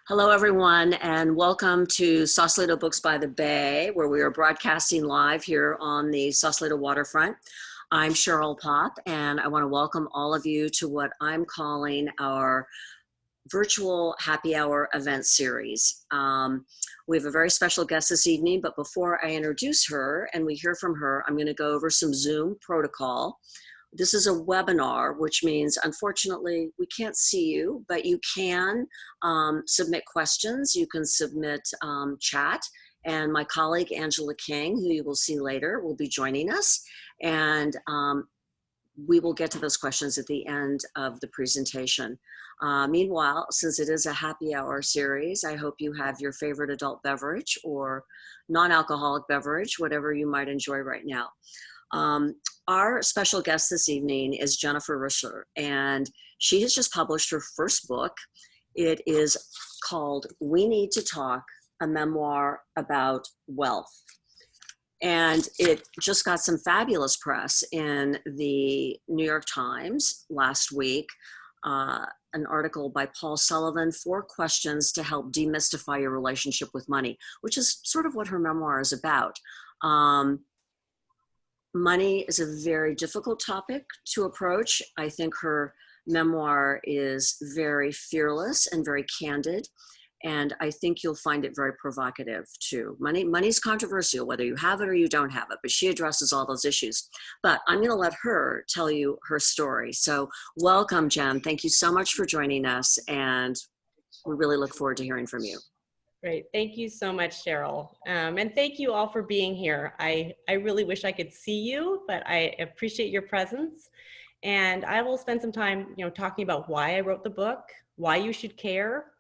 Hello, everyone, and welcome to Sausalito Books by the Bay, where we are broadcasting live here on the Sausalito waterfront. I'm Cheryl Pop, and I want to welcome all of you to what I'm calling our virtual happy hour event series. We have a very special guest this evening, but before I introduce her and we hear from her, I'm going to go over some Zoom protocol. This is a webinar, which means, unfortunately, we can't see you, but you can submit questions. You can submit chat. And my colleague, Angela King, who you will see later, will be joining us. And we will get to those questions at the end of the presentation. Meanwhile, since it is a happy hour series, I hope you have your favorite adult beverage or non-alcoholic beverage, whatever you might enjoy right now. Our special guest this evening is Jennifer Risher, and she has just published her first book. It is called We Need to Talk, a memoir about wealth. And it just got some fabulous press in the New York Times last week, an article by Paul Sullivan, 4 Questions to Help Demystify Your Relationship with Money, which is sort of what her memoir is about. Money is a very difficult topic to approach. I think her memoir is very fearless and very candid, and I think you'll find it very provocative too. Money's controversial, whether you have it or you don't have it, but she addresses all those issues. But I'm going to let her tell you her story. So welcome, Jen. Thank you so much for joining us, and we really look forward to hearing from you. Great. Thank you so much, Cheryl. And thank you all for being here. I really wish I could see you, but I appreciate your presence. And I will spend some time, talking about why I wrote the book, why you should care.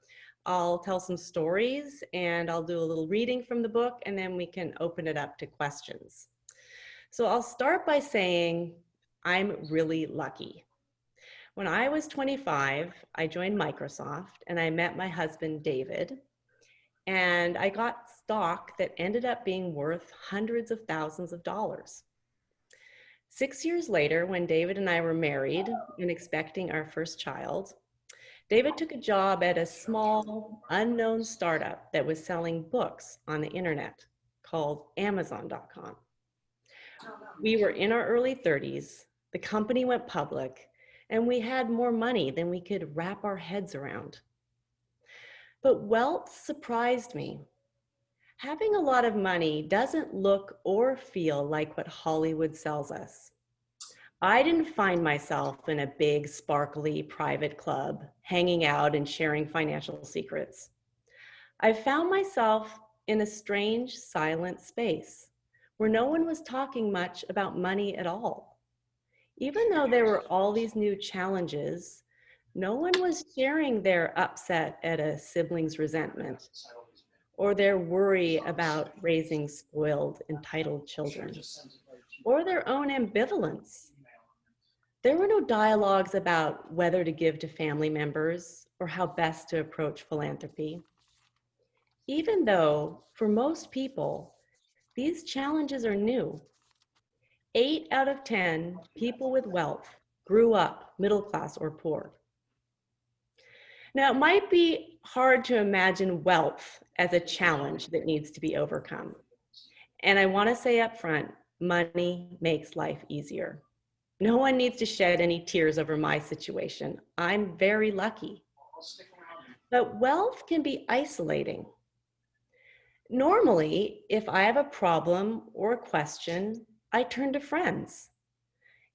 I'll tell some stories and I'll do a little reading from the book, and then we can open it up to questions. So I'll start by saying I'm really lucky. When I was 25, I joined Microsoft and I met my husband, David. And I got stock that ended up being worth hundreds of thousands of dollars. 6 years later, when David and I were married and expecting our first child, David took a job at a small, unknown startup that was selling books on the internet called Amazon.com. We were in our early 30s, the company went public, and we had more money than we could wrap our heads around. But wealth surprised me. Having a lot of money doesn't look or feel like what Hollywood sells us. I didn't find myself in a big, sparkly private club, hanging out and sharing financial secrets. I found myself in a strange, silent space where no one was talking much about money at all. Even though there were all these new challenges, no one was sharing their upset at a sibling's resentment or their worry about raising spoiled, entitled children or their own ambivalence. There were no dialogues about whether to give to family members or how best to approach philanthropy. Even though, for most people, these challenges are new. 8 out of 10 people with wealth grew up middle class or poor. Now, it might be hard to imagine wealth as a challenge that needs to be overcome. And I want to say up front, money makes life easier. No one needs to shed any tears over my situation. I'm very lucky. But wealth can be isolating. Normally, if I have a problem or a question, I turn to friends.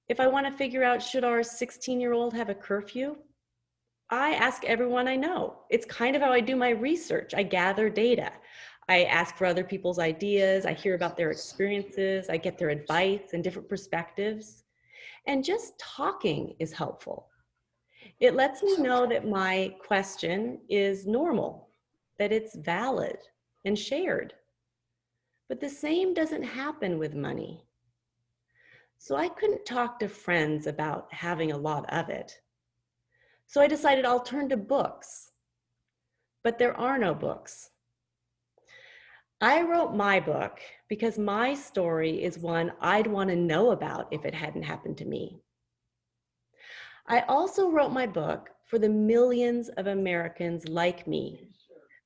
If I want to figure out, should our 16-year-old have a curfew? I ask everyone I know. It's kind of how I do my research. I gather data. I ask for other people's ideas. I hear about their experiences. I get their advice and different perspectives. And just talking is helpful. It lets me know that my question is normal, that it's valid and shared. But the same doesn't happen with money. So I couldn't talk to friends about having a lot of it. So I decided I'll turn to books, but there are no books. I wrote my book because my story is one I'd want to know about if it hadn't happened to me. I also wrote my book for the millions of Americans like me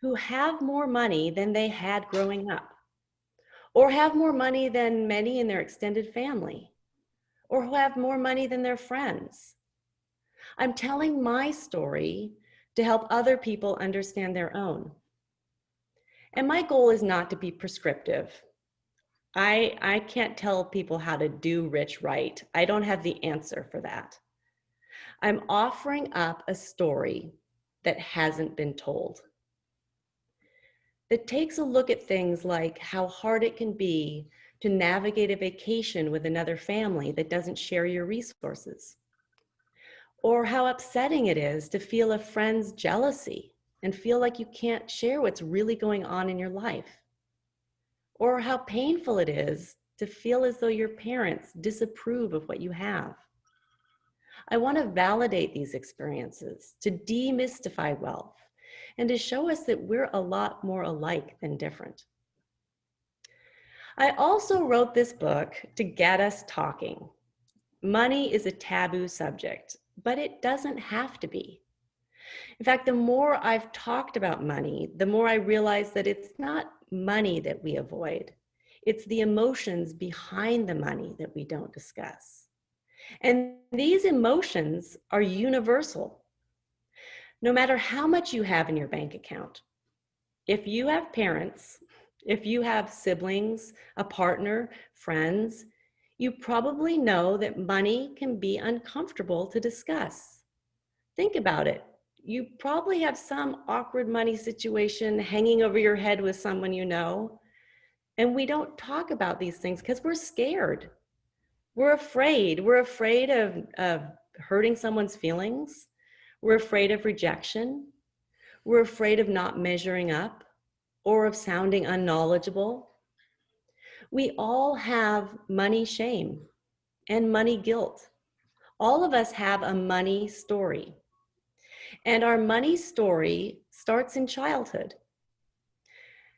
who have more money than they had growing up, or have more money than many in their extended family, or who have more money than their friends. I'm telling my story to help other people understand their own. And my goal is not to be prescriptive. I can't tell people how to do rich right. I don't have the answer for that. I'm offering up a story that hasn't been told, that takes a look at things like how hard it can be to navigate a vacation with another family that doesn't share your resources, or how upsetting it is to feel a friend's jealousy and feel like you can't share what's really going on in your life, or how painful it is to feel as though your parents disapprove of what you have. I want to validate these experiences, to demystify wealth, and to show us that we're a lot more alike than different. I also wrote this book to get us talking. Money is a taboo subject, but it doesn't have to be. In fact, the more I've talked about money, the more I realize that it's not money that we avoid. It's the emotions behind the money that we don't discuss. And these emotions are universal. No matter how much you have in your bank account, if you have parents, if you have siblings, a partner, friends, you probably know that money can be uncomfortable to discuss. Think about it. You probably have some awkward money situation hanging over your head with someone you know. And we don't talk about these things because we're scared. We're afraid. We're afraid of hurting someone's feelings. We're afraid of rejection. We're afraid of not measuring up or of sounding unknowledgeable. We all have money shame and money guilt. All of us have a money story. And our money story starts in childhood.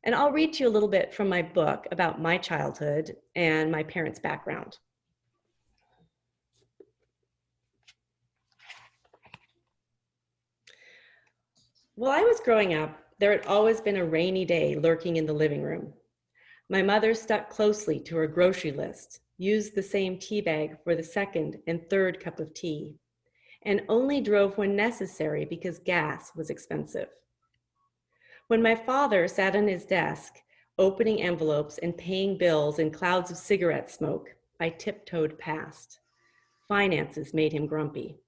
And I'll read to you a little bit from my book about my childhood and my parents' background. While I was growing up, there had always been a rainy day lurking in the living room. My mother stuck closely to her grocery list, used the same tea bag for the second and third cup of tea, and only drove when necessary because gas was expensive. When my father sat on his desk, opening envelopes and paying bills in clouds of cigarette smoke, I tiptoed past. Finances made him grumpy.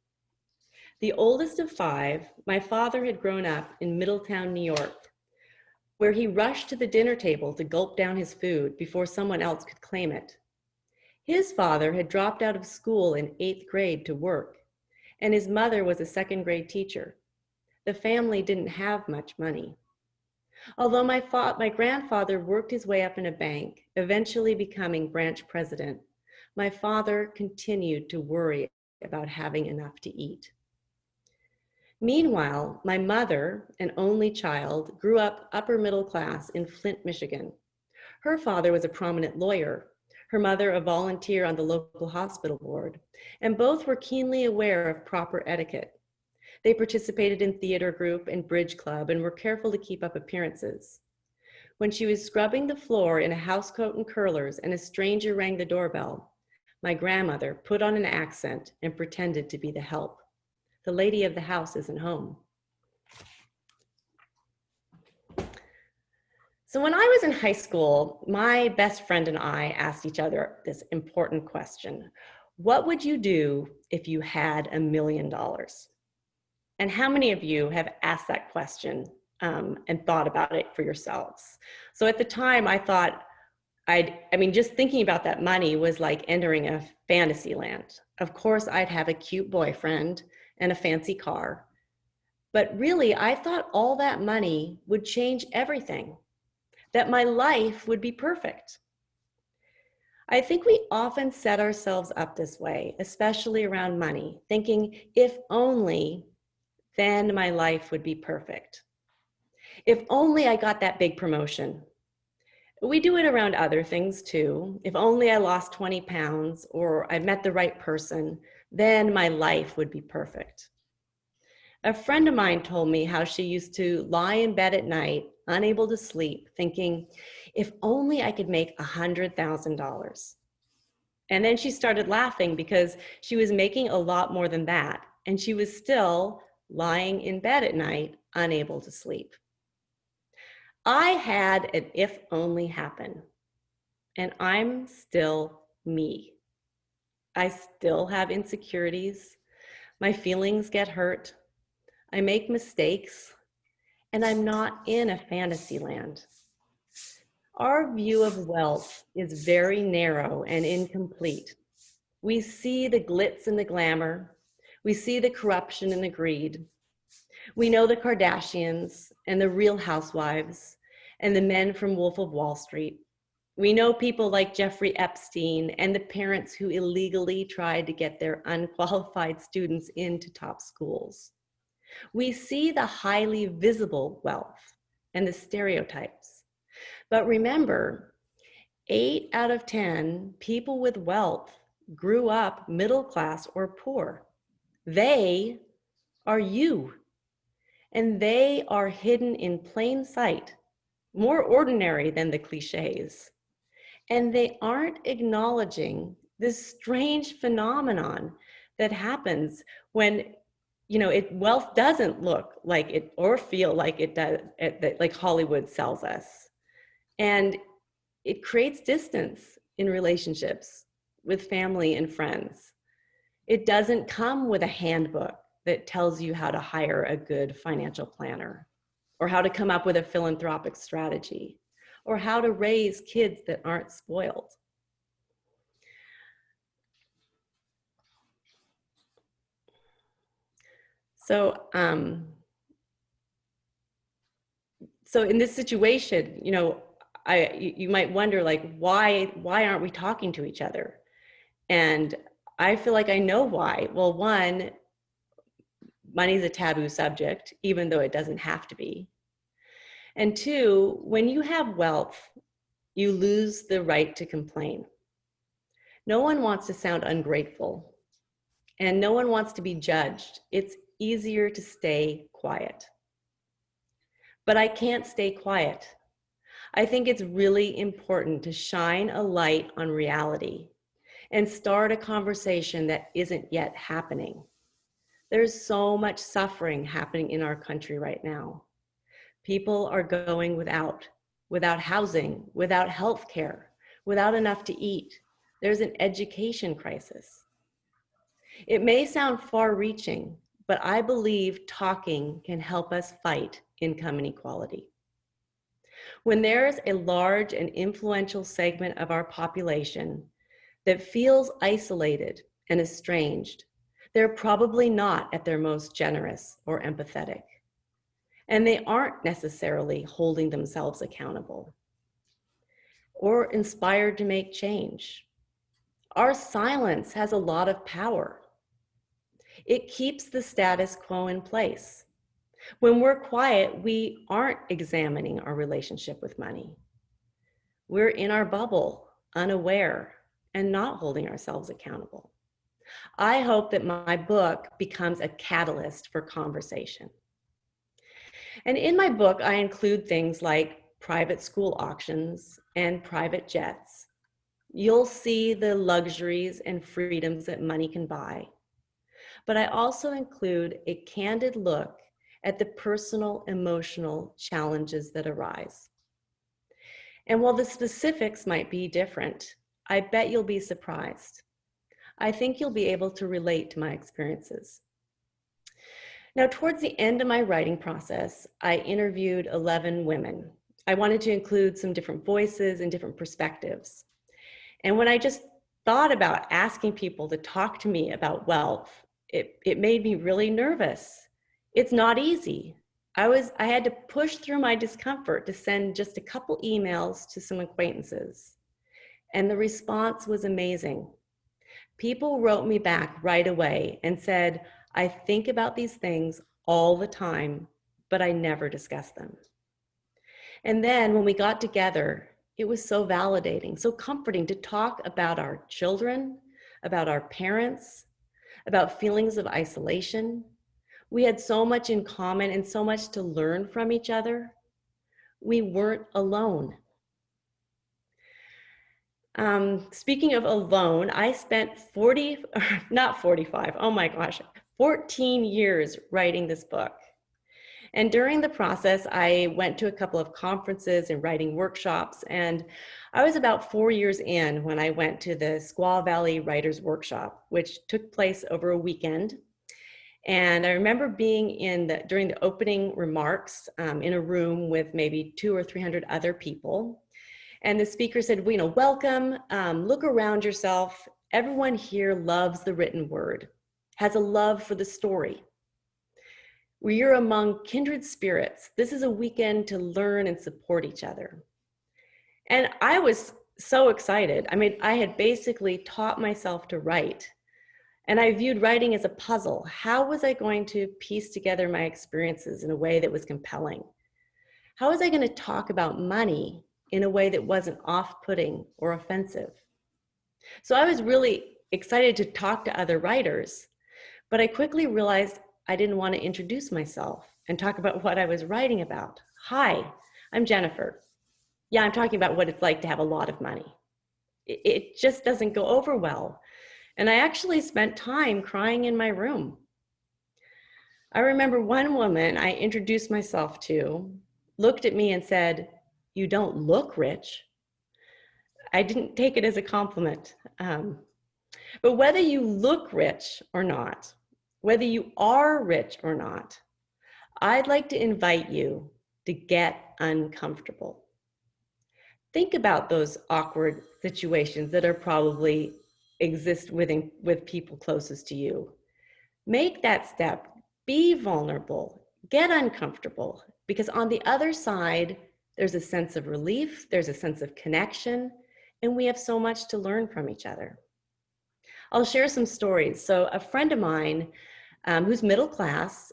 The oldest of five, my father had grown up in Middletown, New York, where he rushed to the dinner table to gulp down his food before someone else could claim it. His father had dropped out of school in 8th grade to work, and his mother was a 2nd grade teacher. The family didn't have much money. Although my grandfather worked his way up in a bank, eventually becoming branch president, my father continued to worry about having enough to eat. Meanwhile, my mother, an only child, grew up upper middle class in Flint, Michigan. Her father was a prominent lawyer, her mother a volunteer on the local hospital board, and both were keenly aware of proper etiquette. They participated in theater group and bridge club and were careful to keep up appearances. When she was scrubbing the floor in a housecoat and curlers and a stranger rang the doorbell, my grandmother put on an accent and pretended to be the help. The lady of the house isn't home. So when I was in high school, my best friend and I asked each other this important question. What would you do if you had $1 million? And how many of you have asked that question and thought about it for yourselves? So at the time I thought, just thinking about that money was like entering a fantasy land. Of course, I'd have a cute boyfriend and a fancy car. But really, I thought all that money would change everything, that my life would be perfect. I think we often set ourselves up this way, especially around money, thinking if only, then my life would be perfect. If only I got that big promotion. We do it around other things too. If only I lost 20 pounds or I met the right person, then my life would be perfect. A friend of mine told me how she used to lie in bed at night, unable to sleep, thinking, if only I could make $100,000. And then she started laughing because she was making a lot more than that. And she was still lying in bed at night, unable to sleep. I had an if only happen, and I'm still me. I still have insecurities. My feelings get hurt. I make mistakes, and I'm not in a fantasy land. Our view of wealth is very narrow and incomplete. We see the glitz and the glamour. We see the corruption and the greed. We know the Kardashians and the Real Housewives and the men from Wolf of Wall Street. We know people like Jeffrey Epstein and the parents who illegally tried to get their unqualified students into top schools. We see the highly visible wealth and the stereotypes. But remember, 8 out of 10 people with wealth grew up middle class or poor. They are you, and they are hidden in plain sight, more ordinary than the cliches. And they aren't acknowledging this strange phenomenon that happens when wealth doesn't look like it or feel like it does, like Hollywood sells us. And it creates distance in relationships with family and friends. It doesn't come with a handbook that tells you how to hire a good financial planner, or how to come up with a philanthropic strategy, or how to raise kids that aren't spoiled. So in this situation, you might wonder, like, why aren't we talking to each other? And I feel like I know why. Well, one, money's a taboo subject, even though it doesn't have to be. And two, when you have wealth, you lose the right to complain. No one wants to sound ungrateful, and no one wants to be judged. It's easier to stay quiet. But I can't stay quiet. I think it's really important to shine a light on reality and start a conversation that isn't yet happening. There's so much suffering happening in our country right now. People are going without housing, without health care, without enough to eat. There's an education crisis. It may sound far-reaching, but I believe talking can help us fight income inequality. When there's a large and influential segment of our population that feels isolated and estranged, they're probably not at their most generous or empathetic. And they aren't necessarily holding themselves accountable or inspired to make change. Our silence has a lot of power. It keeps the status quo in place. When we're quiet, we aren't examining our relationship with money. We're in our bubble, unaware, and not holding ourselves accountable. I hope that my book becomes a catalyst for conversation. And in my book, I include things like private school auctions and private jets. You'll see the luxuries and freedoms that money can buy. But I also include a candid look at the personal, emotional challenges that arise. And while the specifics might be different, I bet you'll be surprised. I think you'll be able to relate to my experiences. Now, towards the end of my writing process, I interviewed 11 women. I wanted to include some different voices and different perspectives. And when I just thought about asking people to talk to me about wealth, it made me really nervous. It's not easy. I had to push through my discomfort to send just a couple emails to some acquaintances. And the response was amazing. People wrote me back right away and said, I think about these things all the time, but I never discuss them. And then when we got together, it was so validating, so comforting to talk about our children, about our parents, about feelings of isolation. We had so much in common and so much to learn from each other. We weren't alone. Speaking of alone, I spent 40, not 45, oh my gosh, 14 years writing this book. And during the process, I went to a couple of conferences and writing workshops. And I was about 4 years in when I went to the Squaw Valley Writers Workshop, which took place over a weekend. And I remember being during the opening remarks in a room with maybe 200 or 300 other people. And the speaker said, well, welcome, look around yourself. Everyone here loves the written word, has a love for the story. You're among kindred spirits. This is a weekend to learn and support each other. And I was so excited. I mean, I had basically taught myself to write. And I viewed writing as a puzzle. How was I going to piece together my experiences in a way that was compelling? How was I going to talk about money in a way that wasn't off-putting or offensive? So I was really excited to talk to other writers, but I quickly realized I didn't want to introduce myself and talk about what I was writing about. Hi, I'm Jennifer. Yeah, I'm talking about what it's like to have a lot of money. It just doesn't go over well. And I actually spent time crying in my room. I remember one woman I introduced myself to looked at me and said, "You don't look rich." I didn't take it as a compliment. But whether you look rich or not, whether you are rich or not, I'd like to invite you to get uncomfortable. Think about those awkward situations that are probably exist with people closest to you. Make that step, be vulnerable, get uncomfortable, because on the other side, there's a sense of relief, there's a sense of connection, and we have so much to learn from each other. I'll share some stories. So a friend of mine who's middle class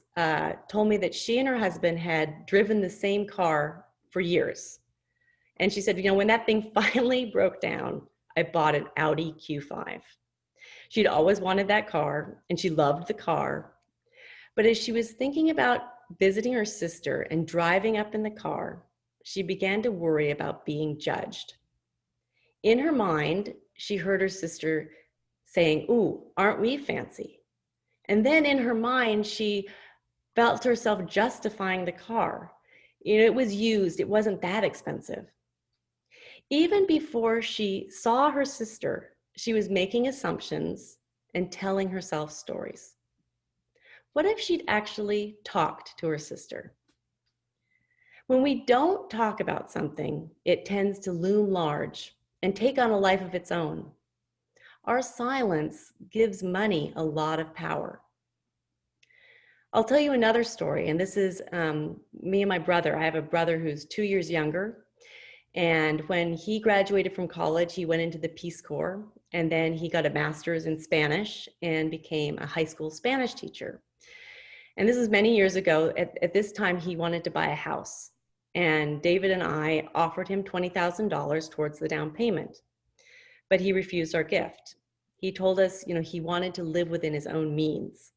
told me that she and her husband had driven the same car for years. And she said, when that thing finally broke down, I bought an Audi Q5. She'd always wanted that car and she loved the car. But as she was thinking about visiting her sister and driving up in the car, she began to worry about being judged. In her mind, she heard her sister saying, "Ooh, aren't we fancy?" And then in her mind, she felt herself justifying the car. It was used, it wasn't that expensive. Even before she saw her sister, she was making assumptions and telling herself stories. What if she'd actually talked to her sister? When we don't talk about something, it tends to loom large and take on a life of its own. Our silence gives money a lot of power. I'll tell you another story, and this is me and my brother. I have a brother who's 2 years younger, and when he graduated from college, he went into the Peace Corps, and then he got a master's in Spanish and became a high school Spanish teacher. And this is many years ago. At this time, he wanted to buy a house, and David and I offered him $20,000 towards the down payment, but he refused our gift. He told us, he wanted to live within his own means.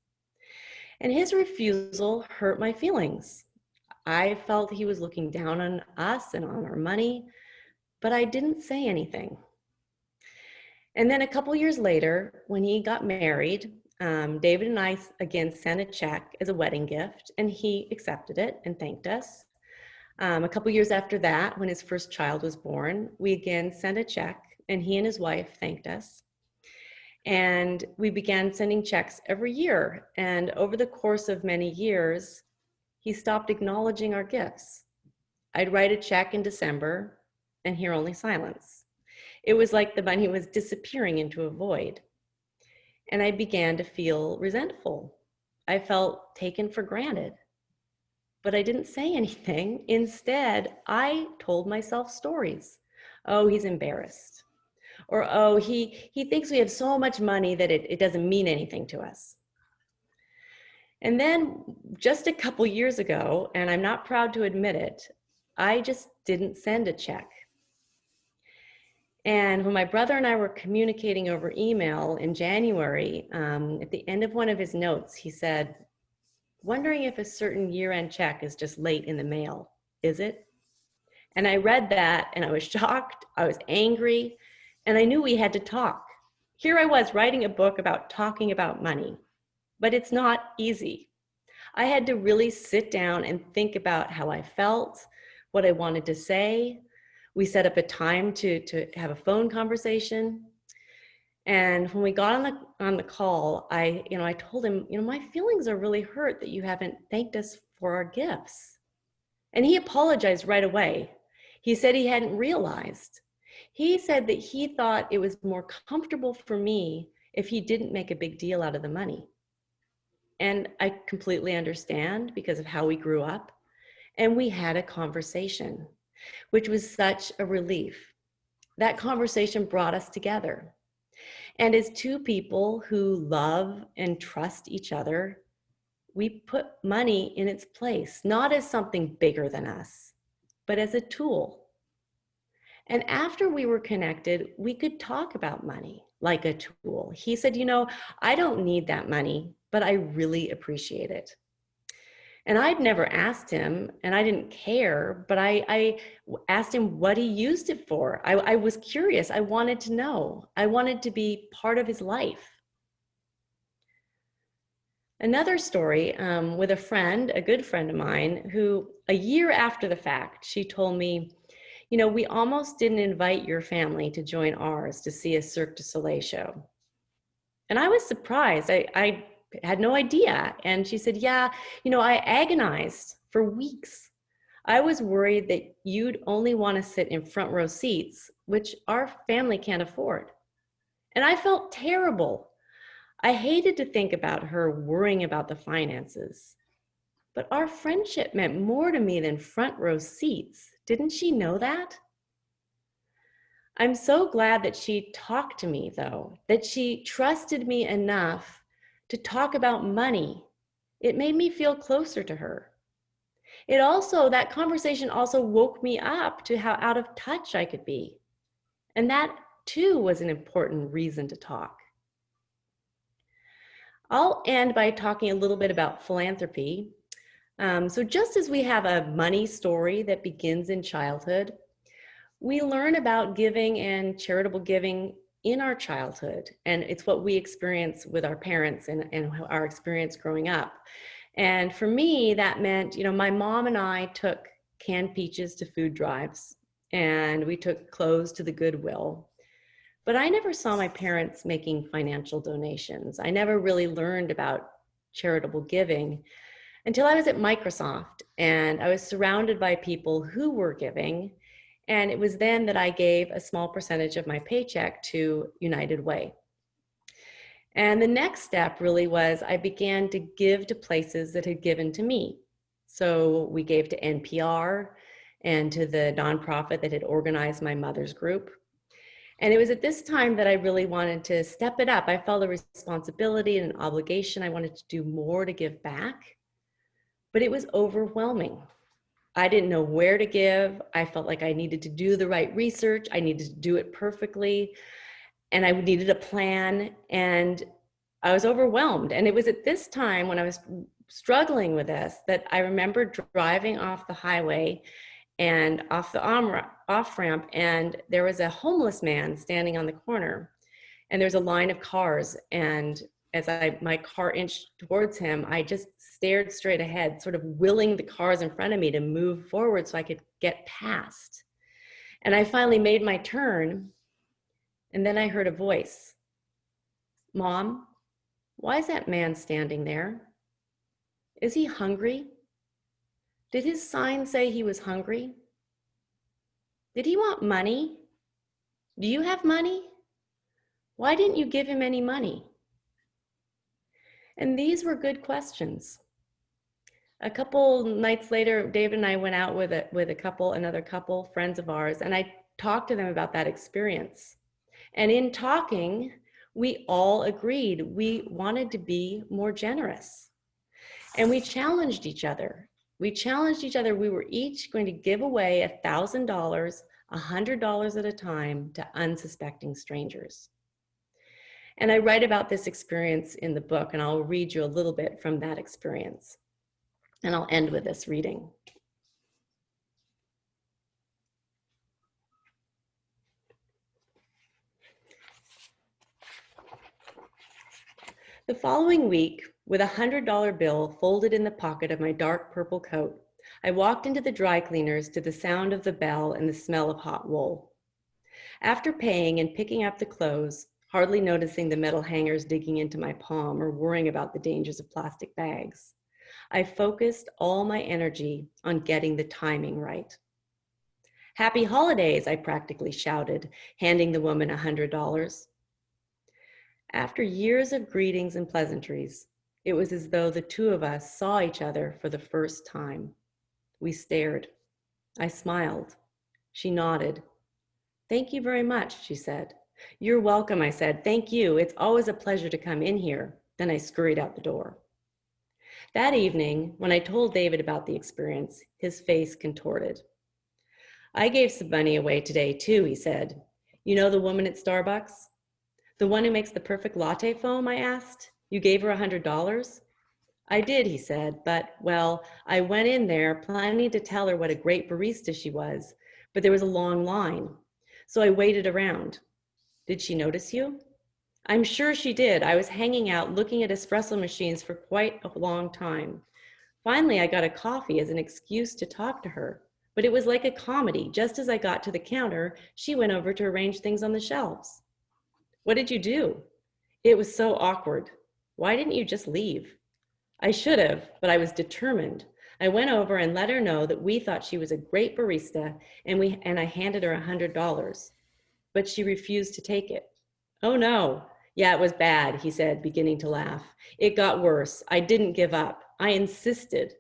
And his refusal hurt my feelings. I felt he was looking down on us and on our money, but I didn't say anything. And then a couple years later, when he got married, David and I again sent a check as a wedding gift, and he accepted it and thanked us. A couple years after that, when his first child was born, we again sent a check, and he and his wife thanked us. And we began sending checks every year. And over the course of many years, he stopped acknowledging our gifts. I'd write a check in December and hear only silence. It was like the money was disappearing into a void. And I began to feel resentful. I felt taken for granted. But I didn't say anything. Instead, I told myself stories. Oh, he's embarrassed. Or, oh, he thinks we have so much money that it doesn't mean anything to us. And then just a couple years ago, and I'm not proud to admit it, I just didn't send a check. And when my brother and I were communicating over email in January, at the end of one of his notes, he said, wondering if a certain year-end check is just late in the mail. Is it? And I read that and I was shocked, I was angry, and I knew we had to talk. Here I was writing a book about talking about money, but it's not easy. I had to really sit down and think about how I felt, what I wanted to say. We set up a time to have a phone conversation. And when we got on the call, I told him, my feelings are really hurt that you haven't thanked us for our gifts. And he apologized right away. He said he hadn't realized. He said that he thought it was more comfortable for me if he didn't make a big deal out of the money. And I completely understand because of how we grew up. And we had a conversation, which was such a relief. That conversation brought us together. And as two people who love and trust each other, we put money in its place, not as something bigger than us, but as a tool. And after we were connected, we could talk about money like a tool. He said, I don't need that money, but I really appreciate it. And I'd never asked him, and I didn't care, but I asked him what he used it for. I was curious. I wanted to know. I wanted to be part of his life. Another story with a friend, a good friend of mine, who a year after the fact, she told me, we almost didn't invite your family to join ours to see a Cirque du Soleil show. And I was surprised. I had no idea. And she said, yeah, I agonized for weeks. I was worried that you'd only want to sit in front row seats, which our family can't afford. And I felt terrible. I hated to think about her worrying about the finances. But our friendship meant more to me than front row seats. Didn't she know that? I'm so glad that she talked to me, though, that she trusted me enough to talk about money. It made me feel closer to her. That conversation also woke me up to how out of touch I could be. And that too was an important reason to talk. I'll end by talking a little bit about philanthropy. So just as we have a money story that begins in childhood, we learn about giving and charitable giving in our childhood. And it's what we experience with our parents and our experience growing up. And for me, that meant, my mom and I took canned peaches to food drives, and we took clothes to the Goodwill. But I never saw my parents making financial donations. I never really learned about charitable giving until I was at Microsoft, and I was surrounded by people who were giving. And it was then that I gave a small percentage of my paycheck to United Way. And the next step really was I began to give to places that had given to me. So we gave to NPR and to the nonprofit that had organized my mother's group. And it was at this time that I really wanted to step it up. I felt a responsibility and an obligation. I wanted to do more to give back, but it was overwhelming. I didn't know where to give. I felt like I needed to do the right research. I needed to do it perfectly. And I needed a plan. And I was overwhelmed. And it was at this time when I was struggling with this that I remember driving off the highway and off the off-ramp, and there was a homeless man standing on the corner. And there's a line of cars. And as my car inched towards him, I just stared straight ahead, sort of willing the cars in front of me to move forward so I could get past. And I finally made my turn, and then I heard a voice. Mom, why is that man standing there? Is he hungry? Did his sign say he was hungry? Did he want money? Do you have money? Why didn't you give him any money? And these were good questions. A couple nights later, David and I went out with another couple, friends of ours, and I talked to them about that experience. And in talking, we all agreed we wanted to be more generous. And we challenged each other. We were each going to give away $1,000, $100 at a time to unsuspecting strangers. And I write about this experience in the book, and I'll read you a little bit from that experience. And I'll end with this reading. The following week, with a $100 bill folded in the pocket of my dark purple coat, I walked into the dry cleaners to the sound of the bell and the smell of hot wool. After paying and picking up the clothes, hardly noticing the metal hangers digging into my palm or worrying about the dangers of plastic bags, I focused all my energy on getting the timing right. "Happy holidays," I practically shouted, handing the woman $100. After years of greetings and pleasantries, it was as though the two of us saw each other for the first time. We stared. I smiled. She nodded. "Thank you very much," she said. "You're welcome," I said. "Thank you. It's always a pleasure to come in here." Then I scurried out the door. That evening, when I told David about the experience, his face contorted. "I gave some money away today too," he said. "You know the woman at Starbucks? The one who makes the perfect latte foam?" I asked. "You gave her $100? "I did," he said, "but, well, I went in there planning to tell her what a great barista she was, but there was a long line. So I waited around. Did she notice you?" "I'm sure she did. I was hanging out looking at espresso machines for quite a long time. Finally, I got a coffee as an excuse to talk to her, but it was like a comedy. Just as I got to the counter, she went over to arrange things on the shelves." "What did you do?" "It was so awkward." "Why didn't you just leave?" "I should have, but I was determined. I went over and let her know that we thought she was a great barista, and I handed her $100. But she refused to take it." "Oh no. Yeah, it was bad," he said, beginning to laugh. "It got worse. I didn't give up. I insisted.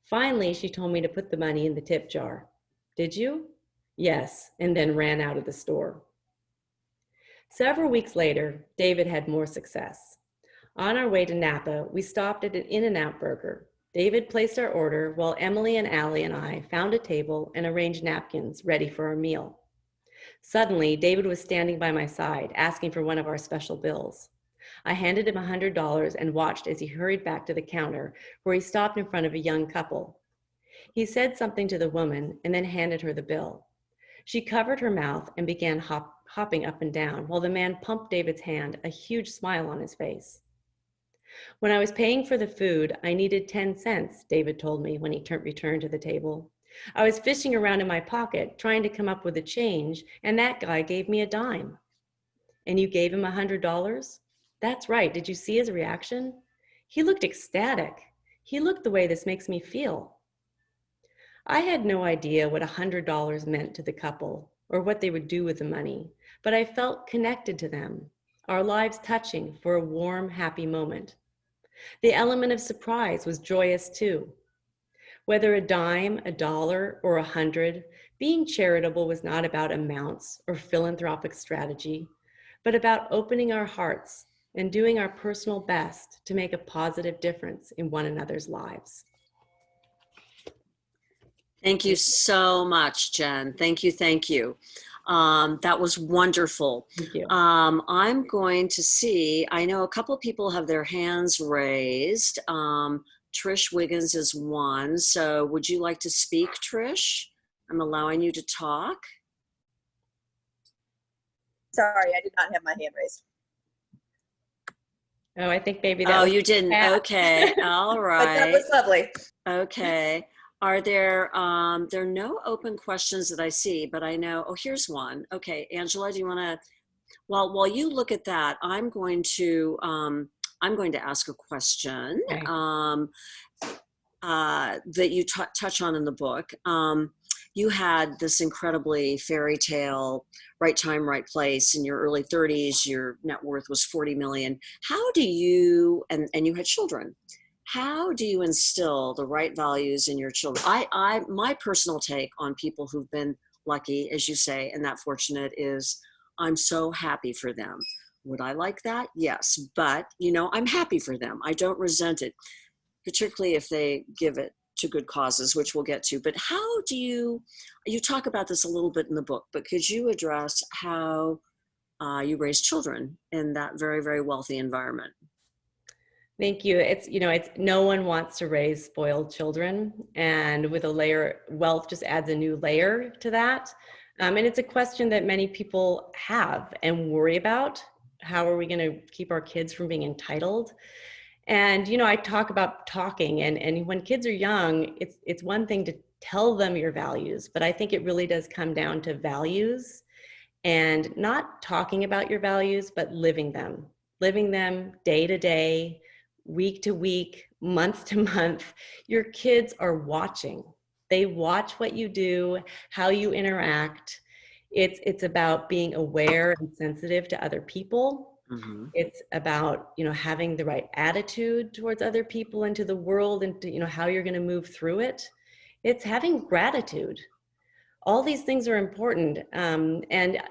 Finally, she told me to put the money in the tip jar." "Did you?" "Yes," and then ran out of the store. Several weeks later, David had more success. On our way to Napa, we stopped at an In-N-Out burger. David placed our order while Emily and Allie and I found a table and arranged napkins ready for our meal. Suddenly, David was standing by my side, asking for one of our special bills. I handed him $100 and watched as he hurried back to the counter, where he stopped in front of a young couple. He said something to the woman and then handed her the bill. She covered her mouth and began hopping up and down, while the man pumped David's hand, a huge smile on his face. "When I was paying for the food, I needed 10 cents, David told me when he returned to the table. "I was fishing around in my pocket, trying to come up with a change, and that guy gave me a dime." "And you gave him $100? "That's right. Did you see his reaction? He looked ecstatic. He looked the way this makes me feel." I had no idea what $100 meant to the couple or what they would do with the money, but I felt connected to them, our lives touching for a warm, happy moment. The element of surprise was joyous too. Whether a dime, a dollar, or 100, being charitable was not about amounts or philanthropic strategy, but about opening our hearts and doing our personal best to make a positive difference in one another's lives. Thank you so much, Jen. Thank you. Thank you. That was wonderful. Thank you. I'm going to see, I know a couple of people have their hands raised. Trish Wiggins is one. So would you like to speak, Trish? I'm allowing you to talk. Sorry, I did not have my hand raised. Oh, I think maybe that Oh, was you didn't. Pat. Okay. All right. But that was lovely. Okay. Are there are no open questions that I see, but I know, oh, here's one. Okay, Angela, do you want to, while you look at that, I'm going to ask a question Okay. that you touch on in the book. You had this incredibly fairy tale, right time, right place in your early 30s, your net worth was 40 million. How do you, and you had children, how do you instill the right values in your children? My personal take on people who've been lucky, as you say, and that fortunate is, I'm so happy for them. Would I like that? Yes, but I'm happy for them. I don't resent it, particularly if they give it to good causes, which we'll get to. But how do you talk about this a little bit in the book, but could you address how you raise children in that very, very wealthy environment? Thank you. It's no one wants to raise spoiled children, and with a layer, wealth just adds a new layer to that. And it's a question that many people have and worry about. How are we going to keep our kids from being entitled? And I talk about talking, and when kids are young, it's one thing to tell them your values, but I think it really does come down to values and not talking about your values, but living them day to day, week to week, month to month. Your kids are watching. They watch what you do, how you interact. It's about being aware and sensitive to other people. Mm-hmm. It's about, having the right attitude towards other people and to the world, and to, how you're going to move through it. It's having gratitude. All these things are important. And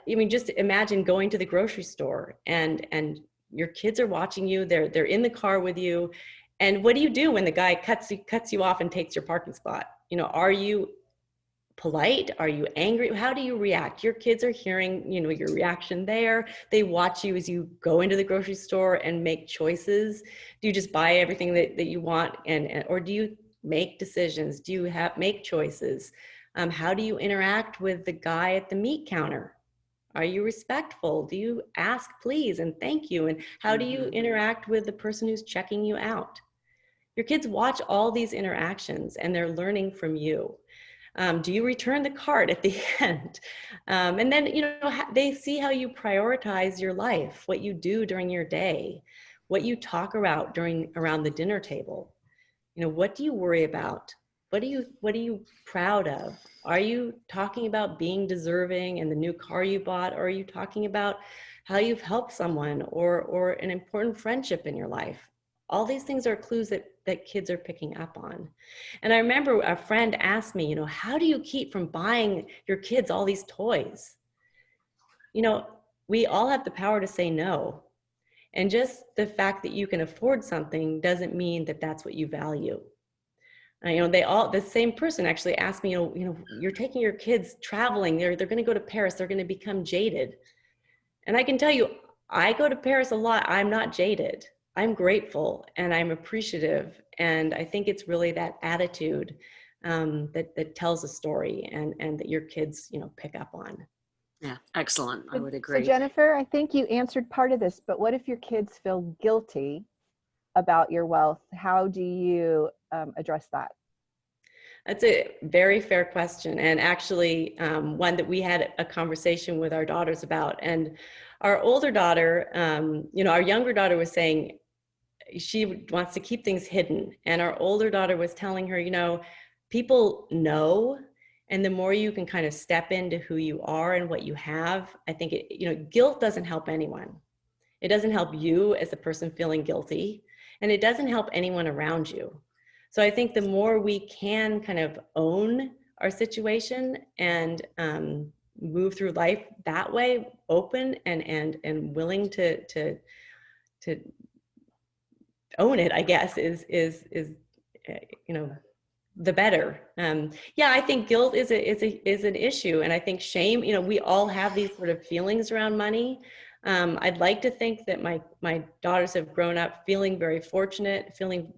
I mean, just imagine going to the grocery store and your kids are watching you. They're in the car with you. And what do you do when the guy cuts you off and takes your parking spot? Are you polite? Are you angry? How do you react? Your kids are hearing, your reaction there. They watch you as you go into the grocery store and make choices. Do you just buy everything that you want, or do you make decisions? Do you make choices? How do you interact with the guy at the meat counter? Are you respectful? Do you ask please and thank you? And how do you interact with the person who's checking you out? Your kids watch all these interactions and they're learning from you. Do you return the card at the end? And then, they see how you prioritize your life, what you do during your day, what you talk about around the dinner table. What do you worry about? What are you proud of? Are you talking about being deserving and the new car you bought? Or are you talking about how you've helped someone or an important friendship in your life? All these things are clues that kids are picking up on. And I remember a friend asked me, how do you keep from buying your kids all these toys? We all have the power to say no. And just the fact that you can afford something doesn't mean that that's what you value. The same person actually asked me, you're taking your kids traveling, they're going to go to Paris, they're going to become jaded. And I can tell you, I go to Paris a lot. I'm not jaded. I'm grateful and I'm appreciative. And I think it's really that attitude that tells a story and that your kids, pick up on. Yeah, excellent. I would So agree. Jennifer, I think you answered part of this, but what if your kids feel guilty about your wealth? How do you address that? That's a very fair question, and actually one that we had a conversation with our daughters about. And our older daughter, our younger daughter was saying she wants to keep things hidden, and our older daughter was telling her, people know, and the more you can kind of step into who you are and what you have, I think guilt doesn't help anyone. It doesn't help you as a person feeling guilty, and it doesn't help anyone around you. So I think the more we can kind of own our situation and move through life that way, open and willing to own it, I guess, is the better. I think guilt is an issue, and I think shame. We all have these sort of feelings around money. I'd like to think that my daughters have grown up feeling very fortunate, feeling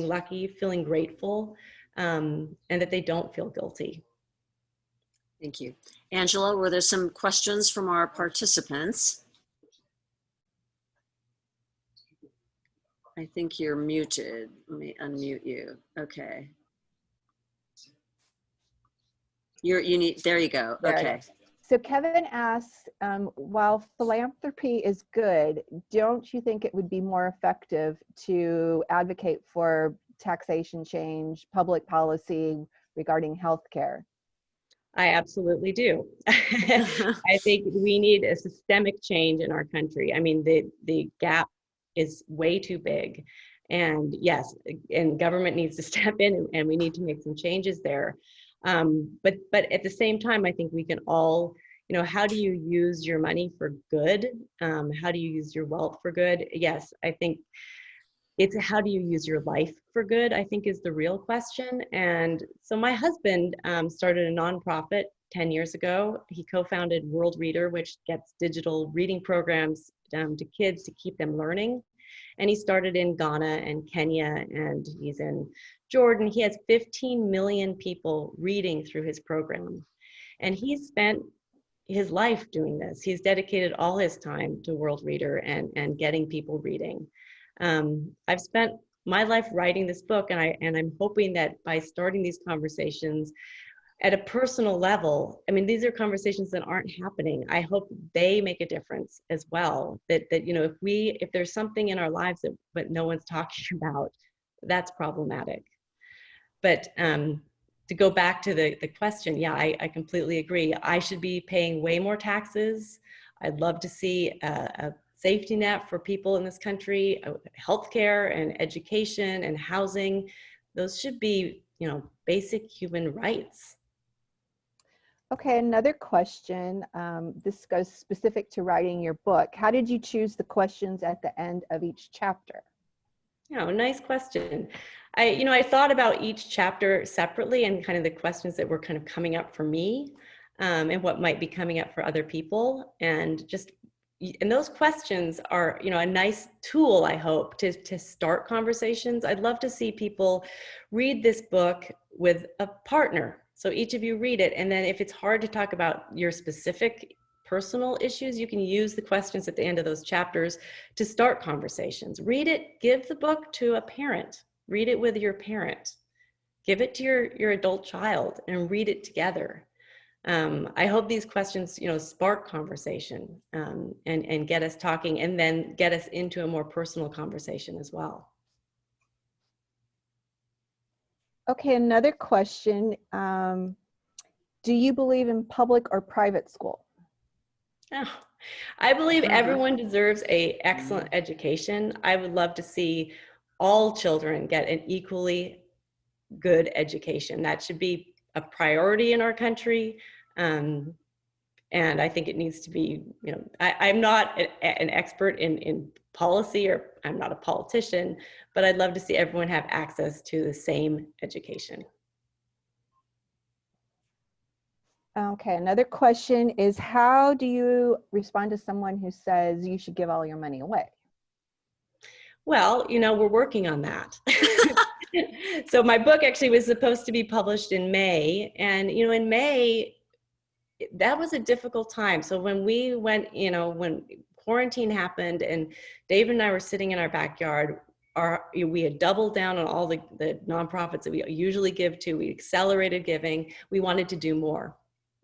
lucky, feeling grateful, and that they don't feel guilty. Thank you. Angela, were there some questions from our participants? I think you're muted. Let me unmute you. Okay. There you go. There okay. So Kevin asks, while philanthropy is good, don't you think it would be more effective to advocate for taxation change, public policy regarding healthcare? I absolutely do. I think we need a systemic change in our country. I mean, the gap is way too big. And yes, and government needs to step in and we need to make some changes there. But at the same time, I think we can all, how do you use your money for good? How do you use your wealth for good? Yes, I think it's how do you use your life for good, I think is the real question. And so my husband started a nonprofit 10 years ago. He co-founded World Reader, which gets digital reading programs to kids to keep them learning. And he started in Ghana and Kenya, and he's in Jordan. He has 15 million people reading through his program. And he's spent his life doing this. He's dedicated all his time to World Reader and getting people reading. I've spent my life writing this book, and I'm hoping that by starting these conversations at a personal level, I mean, these are conversations that aren't happening. I hope they make a difference as well. That you know, if there's something in our lives that but no one's talking about, that's problematic. But to go back to the question, yeah, I completely agree. I should be paying way more taxes. I'd love to see a safety net for people in this country, healthcare and education and housing. Those should be, you know, basic human rights. Okay, another question. This goes specific to writing your book. How did you choose the questions at the end of each chapter? Yeah, nice question. I thought about each chapter separately and kind of the questions that were kind of coming up for me, and what might be coming up for other people. And those questions are, you know, a nice tool, I hope, to start conversations. I'd love to see people read this book with a partner. So each of you read it. And then if it's hard to talk about your specific personal issues, you can use the questions at the end of those chapters to start conversations. Read it, give the book to a parent, read it with your parent, give it to your adult child and read it together. I hope these questions, you know, spark conversation, and get us talking, and then get us into a more personal conversation as well. Okay, another question. Do you believe in public or private school? Oh, I believe everyone deserves an excellent education. I would love to see all children get an equally good education. That should be a priority in our country. And I think it needs to be, you know, I'm not an expert in policy, or I'm not a politician, but I'd love to see everyone have access to the same education. Okay, another question is, how do you respond to someone who says you should give all your money away? Well, you know, we're working on that. So my book actually was supposed to be published in May, and, you know, in May, that was a difficult time. So when we went, you know, when quarantine happened and Dave and I were sitting in our backyard, we had doubled down on all the nonprofits that we usually give to. We accelerated giving. We wanted to do more.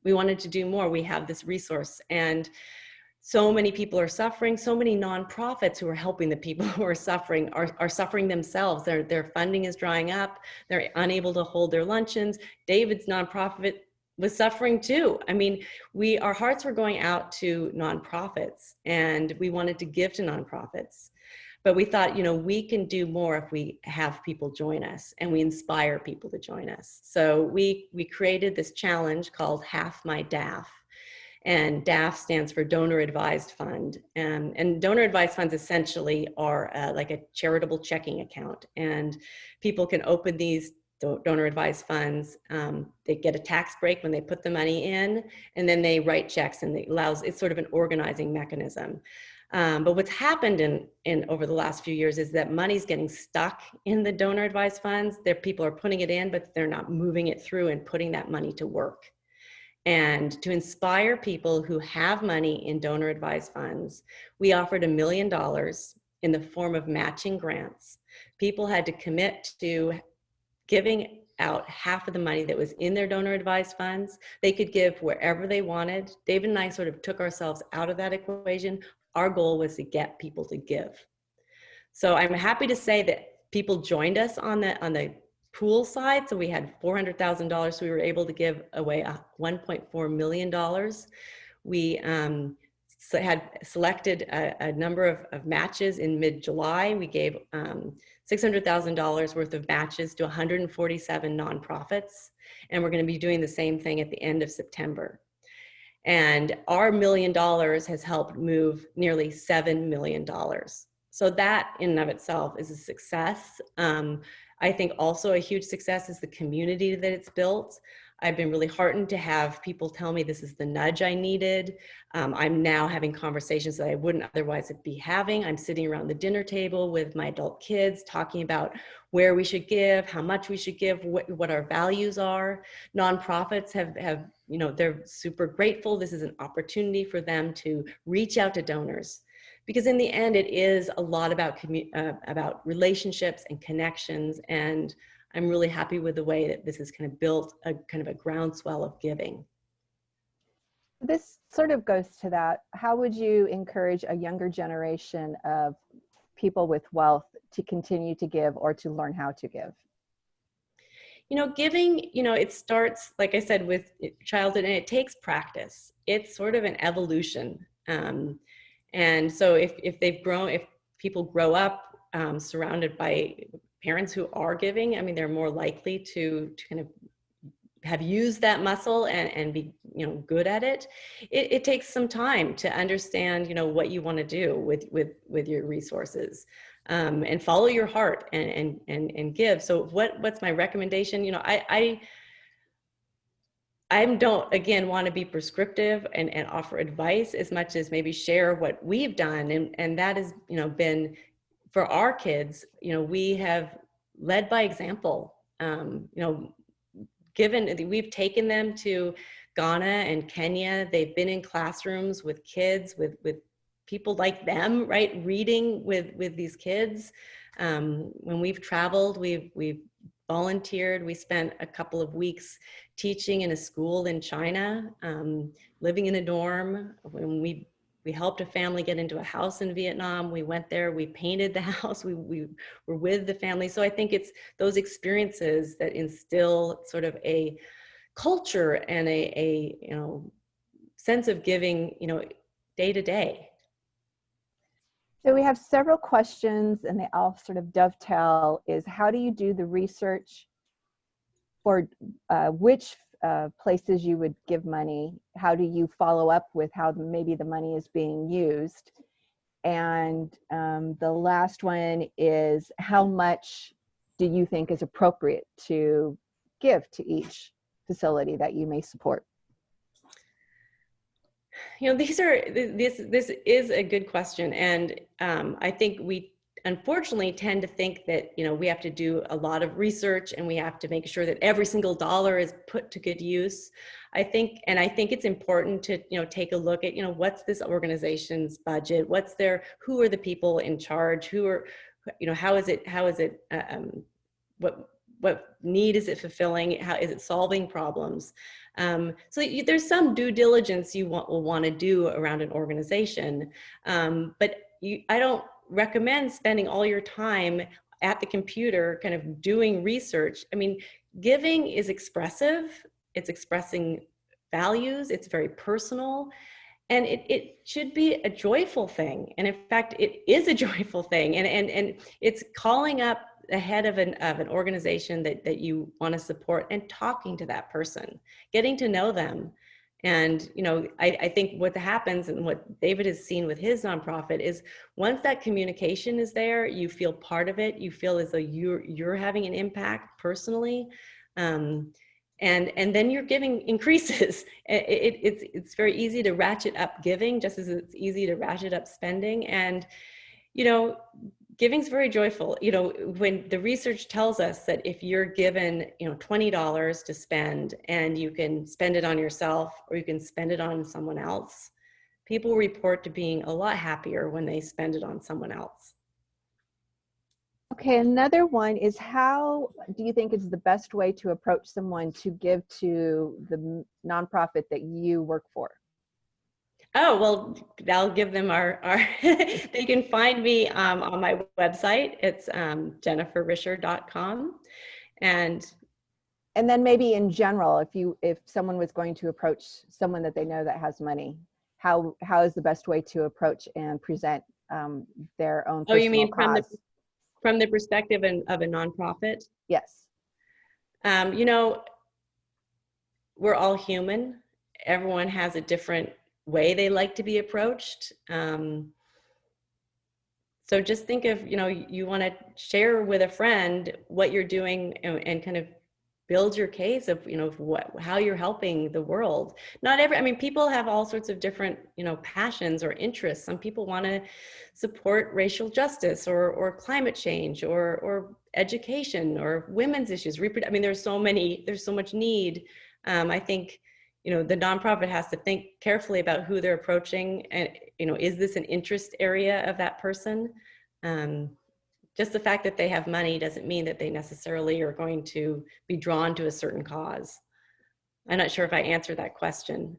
We wanted to do more. We have this resource, and so many people are suffering. So many nonprofits who are helping the people who are suffering are suffering themselves. Their funding is drying up. They're unable to hold their luncheons. David's nonprofit was suffering too. I mean, our hearts were going out to nonprofits, and we wanted to give to nonprofits. But we thought, you know, we can do more if we have people join us and we inspire people to join us. So we created this challenge called Half My DAF. And DAF stands for Donor Advised Fund. And donor advised funds essentially are like a charitable checking account. And people can open these donor advised funds. They get a tax break when they put the money in, and then they write checks, and it's sort of an organizing mechanism. But what's happened in over the last few years is that money's getting stuck in the donor advised funds. People are putting it in, but they're not moving it through and putting that money to work. And to inspire people who have money in donor advised funds, we offered $1 million in the form of matching grants. People had to commit to giving out half of the money that was in their donor advised funds. They could give wherever they wanted. David and I sort of took ourselves out of that equation. Our goal was to get people to give. So I'm happy to say that people joined us on the pool side. So we had $400,000. So we were able to give away $1.4 million. We had selected a number of matches in mid-July. We gave $600,000 worth of matches to 147 nonprofits. And we're going to be doing the same thing at the end of September. And our $1 million has helped move nearly $7 million. So that in and of itself is a success. I think also a huge success is the community that it's built. I've been really heartened to have people tell me this is the nudge I needed. I'm now having conversations that I wouldn't otherwise be having. I'm sitting around the dinner table with my adult kids talking about where we should give, how much we should give, what our values are. Nonprofits have, you know, they're super grateful. This is an opportunity for them to reach out to donors. Because in the end, it is a lot about relationships and connections. And I'm really happy with the way that this has kind of built a kind of a groundswell of giving. This sort of goes to that. How would you encourage a younger generation of people with wealth to continue to give or to learn how to give? You know, giving, you know, it starts, like I said, with childhood, and it takes practice. It's sort of an evolution. And so if people grow up surrounded by parents who are giving, I mean, they're more likely to kind of have used that muscle and be, you know, good at it. It takes some time to understand, you know, what you want to do with your resources, and follow your heart and give. So what's my recommendation? You know, I don't, again, want to be prescriptive and offer advice as much as maybe share what we've done. And that has, you know, been for our kids, you know, we have led by example. You know, we've taken them to Ghana and Kenya. They've been in classrooms with kids, with people like them, right? Reading with these kids. When we've traveled, we've volunteered. We spent a couple of weeks teaching in a school in China, living in a dorm. When we helped a family get into a house in Vietnam. We went there, we painted the house, we were with the family. So I think it's those experiences that instill sort of a culture and a you know, sense of giving, you know, day to day. So we have several questions and they all sort of dovetail. Is how do you do the research for which places you would give money? How do you follow up with how maybe the money is being used? And the last one is, how much do you think is appropriate to give to each facility that you may support? You know, this is a good question. And I think we unfortunately tend to think that, you know, we have to do a lot of research and we have to make sure that every single dollar is put to good use. I think it's important to, you know, take a look at, you know, what's this organization's budget? Who are the people in charge? Who are, you know, how is it, what need is it fulfilling? How is it solving problems? So there's some due diligence you will want to do around an organization, but I don't recommend spending all your time at the computer kind of doing research. I mean, giving is expressive. It's expressing values. It's very personal. And it should be a joyful thing. And in fact, it is a joyful thing. And it's calling up the head of an organization that you want to support and talking to that person, getting to know them. And, you know, I think what happens and what David has seen with his nonprofit is once that communication is there, you feel part of it. You feel as though you're having an impact personally. And then your giving increases. It's very easy to ratchet up giving, just as it's easy to ratchet up spending. And, you know, giving's very joyful. You know, when the research tells us that if you're given, you know, $20 to spend and you can spend it on yourself or you can spend it on someone else, people report to being a lot happier when they spend it on someone else. Okay, another one is, how do you think is the best way to approach someone to give to the nonprofit that you work for? Oh, well, I'll give them our they can find me on my website. It's jenniferrisher.com. And then maybe in general, if someone was going to approach someone that they know that has money, how is the best way to approach and present their own personal you mean cause? from the perspective of a nonprofit? Yes. You know, we're all human. Everyone has a different way they like to be approached. So just think of, you know, you want to share with a friend what you're doing and kind of build your case of, how you're helping the world. I mean, people have all sorts of different, passions or interests. Some people want to support racial justice or climate change or education or women's issues. I mean, there's so much need. I think, the nonprofit has to think carefully about who they're approaching, and, is this an interest area of that person? Just the fact that they have money doesn't mean that they necessarily are going to be drawn to a certain cause. I'm not sure if I answered that question.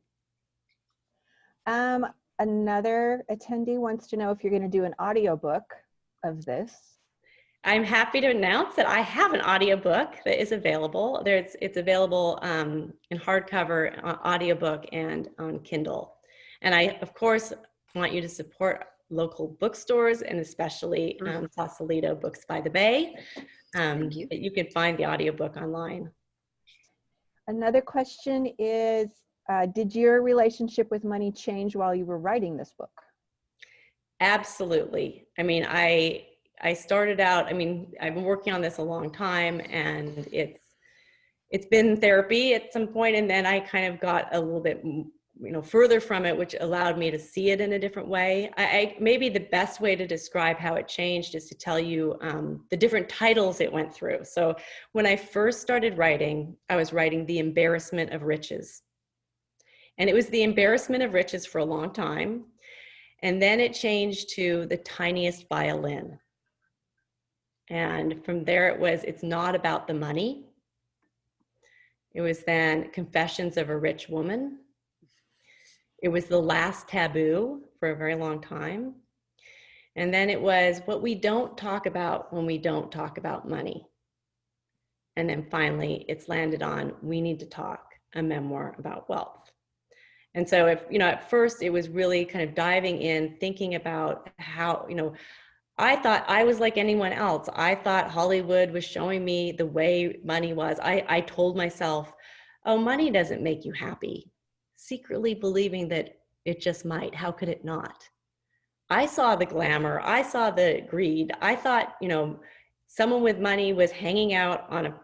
Another attendee wants to know if you're going to do an audiobook of this. I'm happy to announce that I have an audiobook that is available. It's available in hardcover, audiobook, and on Kindle. And I, of course, want you to support local bookstores, and especially Sausalito Books by the Bay. You can find the audiobook online. Another question is, did your relationship with money change while you were writing this book? Absolutely. I mean, I started out, I've been working on this a long time, and it's been therapy at some point, and then I kind of got a little bit further from it, which allowed me to see it in a different way. Maybe the best way to describe how it changed is to tell you the different titles it went through. So when I first started writing, I was writing The Embarrassment of Riches. And it was The Embarrassment of Riches for a long time. And then it changed to The Tiniest Violin. And from there It's Not About the Money. It was then Confessions of a Rich Woman. It was The Last Taboo for a very long time. And then it was What We Don't Talk About When We Don't Talk About Money. And then finally, it's landed on We Need to Talk, a memoir about wealth. And so at first it was really kind of diving in, thinking about how, I thought I was like anyone else. I thought Hollywood was showing me the way money was. I told myself, oh, money doesn't make you happy. Secretly believing that it just might. How could it not? I saw the glamour. I saw the greed. I thought, someone with money was hanging out on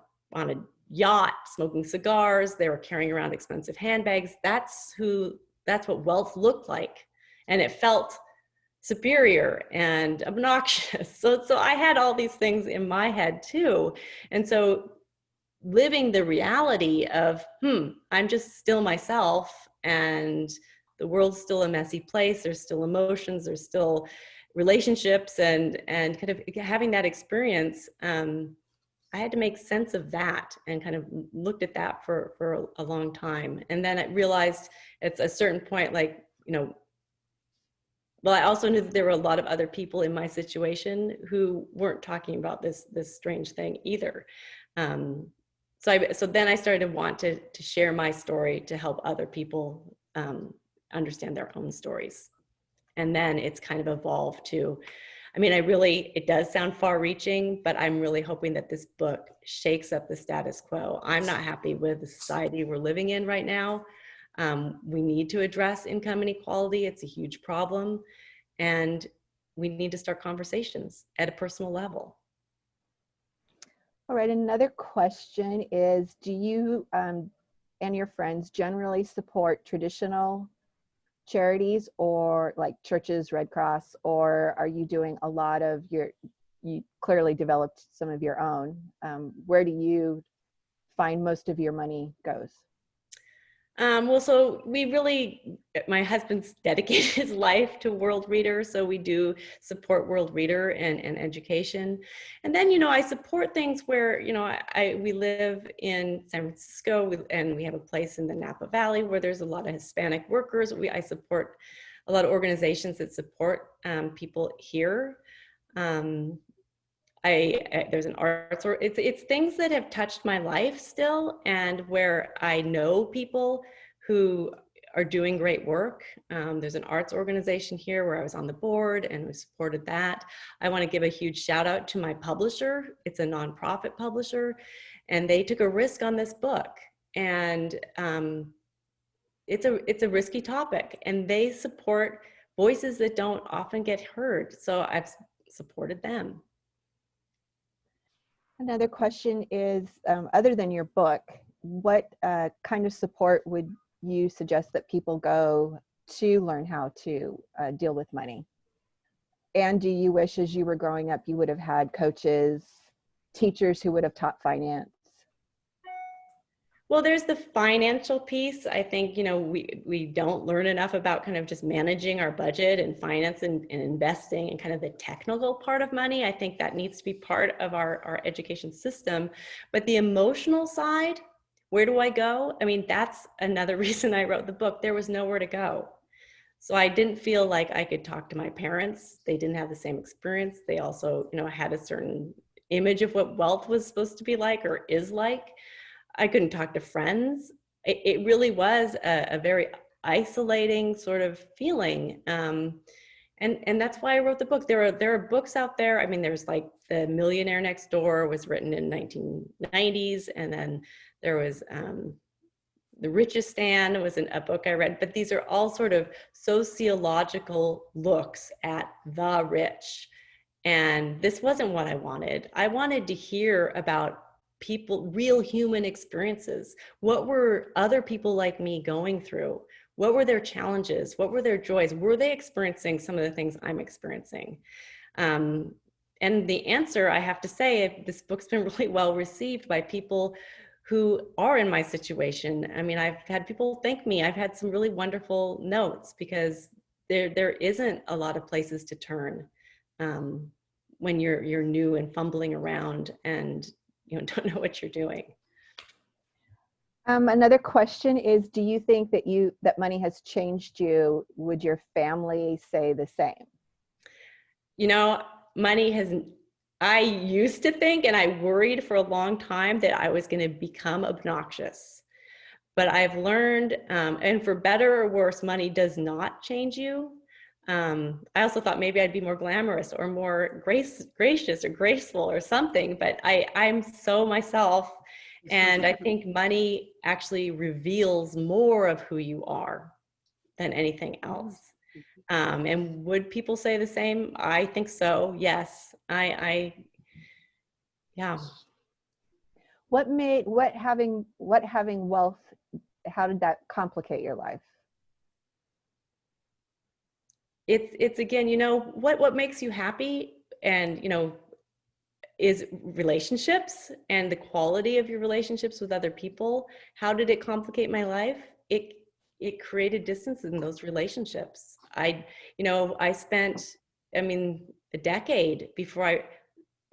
a yacht, smoking cigars. They were carrying around expensive handbags. That's what wealth looked like. And it felt superior and obnoxious. So I had all these things in my head too. And so living the reality of, I'm just still myself, and the world's still a messy place. There's still emotions, there's still relationships, and kind of having that experience, I had to make sense of that, and kind of looked at that for a long time. And then I realized at a certain point, well, I also knew that there were a lot of other people in my situation who weren't talking about this strange thing either. So then I started to want to share my story to help other people understand their own stories. And then it's kind of evolved to, it does sound far reaching, but I'm really hoping that this book shakes up the status quo. I'm not happy with the society we're living in right now. We need to address income inequality. It's a huge problem. And we need to start conversations at a personal level. All right, another question is, do you and your friends generally support traditional charities, or like churches, Red Cross, or are you doing a lot of you clearly developed some of your own? Where do you find most of your money goes? Well, so my husband's dedicated his life to World Reader, so we do support World Reader and education. And then, I support things where, we live in San Francisco, and we have a place in the Napa Valley where there's a lot of Hispanic workers. I support a lot of organizations that support people here. There's an arts, or it's things that have touched my life still, and where I know people who are doing great work. There's an arts organization here where I was on the board, and we supported that. I want to give a huge shout out to my publisher. It's a nonprofit publisher, and they took a risk on this book, and it's a risky topic, and they support voices that don't often get heard. So I've supported them. Another question is, other than your book, what kind of support would you suggest that people go to learn how to deal with money? And do you wish, as you were growing up, you would have had coaches, teachers who would have taught finance? Well, there's the financial piece. I think, we don't learn enough about kind of just managing our budget and finance and investing and kind of the technical part of money. I think that needs to be part of our education system. But the emotional side, where do I go? I mean, that's another reason I wrote the book. There was nowhere to go. So I didn't feel like I could talk to my parents. They didn't have the same experience. They also, had a certain image of what wealth was supposed to be like or is like. I couldn't talk to friends. It really was a very isolating sort of feeling. And that's why I wrote the book. There are books out there. I mean, there's like The Millionaire Next Door was written in 1990s. And then there was The Richest Man was a book I read. But these are all sort of sociological looks at the rich. And this wasn't what I wanted. I wanted to hear about people, real human experiences. What were other people like me going through? What were their challenges? What were their joys? Were they experiencing some of the things I'm experiencing? And the answer, I have to say, this book's been really well received by people who are in my situation. I mean, I've had people thank me. I've had some really wonderful notes because there isn't a lot of places to turn when you're new and fumbling around and don't know what you're doing. Another question is, do you think that money has changed you? Would your family say the same? Money I used to think, and I worried for a long time that I was going to become obnoxious. But I've learned, and for better or worse, money does not change you. I also thought maybe I'd be more glamorous or more gracious or graceful or something, but I'm so myself. And I think money actually reveals more of who you are than anything else. And would people say the same? I think so. Yes. Yeah. What having wealth, how did that complicate your life? It's again, what makes you happy and, is relationships and the quality of your relationships with other people. How did it complicate my life? It created distance in those relationships. I spent, a decade before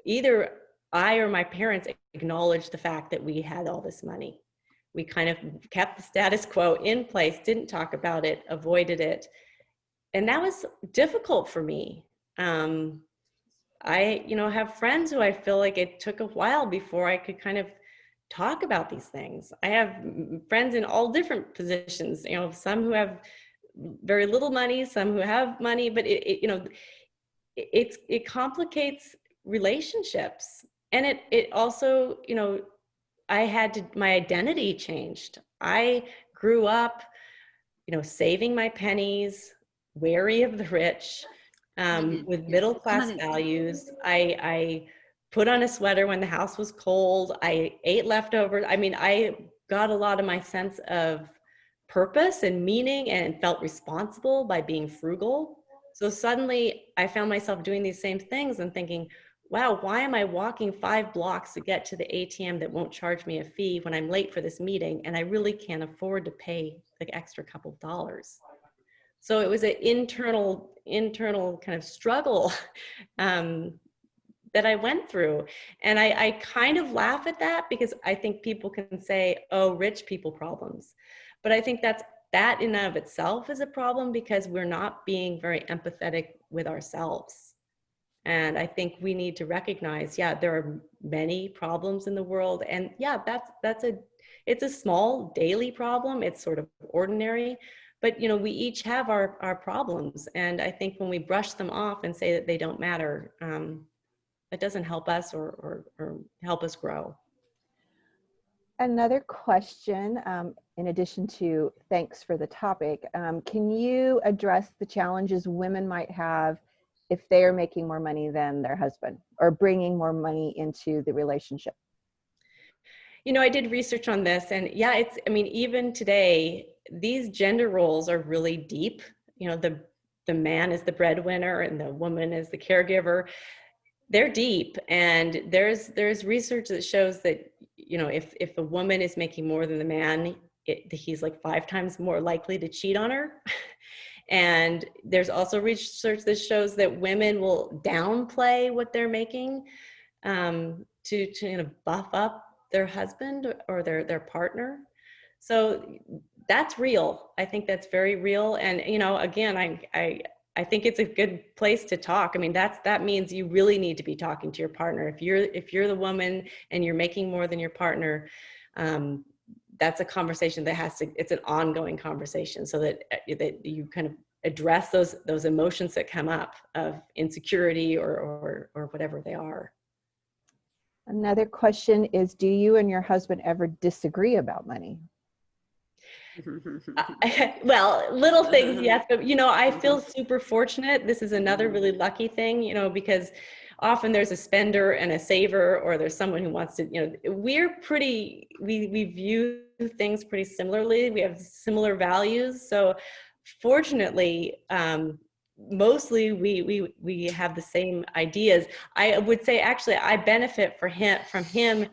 either I or my parents acknowledged the fact that we had all this money. We kind of kept the status quo in place, didn't talk about it, avoided it. And that was difficult for me. I, have friends who I feel like it took a while before I could kind of talk about these things. I have friends in all different positions, some who have very little money, some who have money, but it complicates relationships. And it also, my identity changed. I grew up, saving my pennies, wary of the rich, with middle class values. I put on a sweater when the house was cold. I ate leftovers. I got a lot of my sense of purpose and meaning and felt responsible by being frugal. So suddenly I found myself doing these same things and thinking, wow, why am I walking 5 blocks to get to the ATM that won't charge me a fee when I'm late for this meeting and I really can't afford to pay the extra couple of dollars? So it was an internal kind of struggle that I went through. And I kind of laugh at that because I think people can say, oh, rich people problems. But I think that in and of itself is a problem because we're not being very empathetic with ourselves. And I think we need to recognize, yeah, there are many problems in the world. And yeah, it's a small daily problem. It's sort of ordinary. But we each have our problems, and I think when we brush them off and say that they don't matter, it doesn't help us or help us grow. Another question, in addition to thanks for the topic, can you address the challenges women might have if they are making more money than their husband or bringing more money into the relationship? I did research on this, and yeah, I mean, even today, these gender roles are really deep. The man is the breadwinner and the woman is the caregiver. They're deep, and there's research that shows that, if a woman is making more than the man, he's like 5 times more likely to cheat on her. And there's also research that shows that women will downplay what they're making, to buff up their husband or their partner. So that's real. I think that's very real. And again, I think it's a good place to talk. I mean, that means you really need to be talking to your partner. If you're the woman and you're making more than your partner, that's a conversation it's an ongoing conversation, so that you kind of address those emotions that come up of insecurity or whatever they are. Another question is, do you and your husband ever disagree about money? Well, little things, yes, but I feel super fortunate. This is another really lucky thing, because often there's a spender and a saver, or there's someone who wants to, we view things pretty similarly. We have similar values. So fortunately, mostly we have the same ideas. I would say, actually, I benefit from him